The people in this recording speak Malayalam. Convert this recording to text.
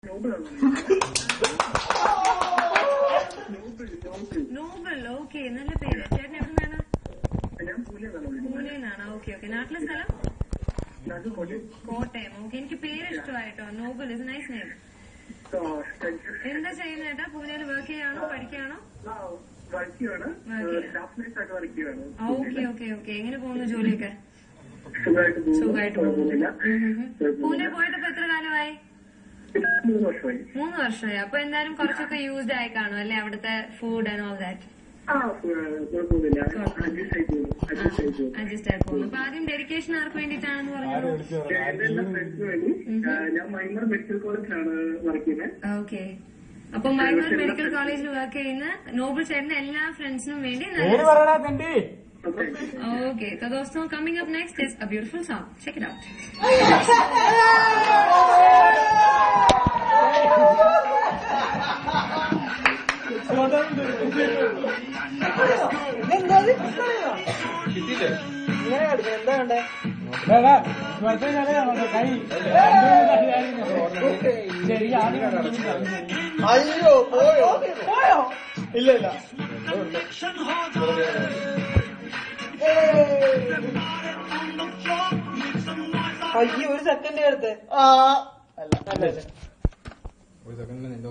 നോബൽ. ഓക്കെ, നല്ല പേര്. ചേട്ടൻ എവിടെ നിന്നാണ്? പൂനെന്നാണ്. Okay okay. നാട്ടിലെ സ്ഥലം? കോട്ടയം. ഓക്കെ, എനിക്ക് പേര് ഇഷ്ടമായിട്ടോ. Nobel is nice name. എന്താ ചെയ്യുന്ന ചേട്ടാ? പൂനെയിൽ വർക്ക് ചെയ്യാണോ പഠിക്കുകയാണോ? Okay okay okay. എങ്ങനെ പോകുന്നു ജോലിയൊക്കെ? സുഖമായിട്ട് പോകുന്നു. പൂനെ പോയിട്ട് ഇപ്പൊ എത്ര കാലമായി? 3 വർഷമായി. അപ്പൊ എന്തായാലും കുറച്ചൊക്കെ യൂസ്ഡ് ആയി കാണും അല്ലെ അവിടുത്തെ food and all that? Adjust ആയി പോകുന്നു. അപ്പൊ ആദ്യം ഡെഡിക്കേഷൻ ആർക്ക് വേണ്ടിയിട്ടാണെന്ന് പറഞ്ഞത്? ഓക്കെ. അപ്പൊ മൈമർ മെഡിക്കൽ കോളേജിൽ വർക്ക് ചെയ്യുന്ന നോബിൾ ചേട്ടന്റെ എല്ലാ ഫ്രണ്ട്സിനും വേണ്ടി. Okay, so dosto, coming up next is a beautiful song. Check it out. അയ്യോ പോയോ ഇല്ല ഇല്ല അയ്യോ ഒരു സെക്കൻഡ് എടുത്ത് ഒരു സെക്കൻഡിൽ നിന്റെ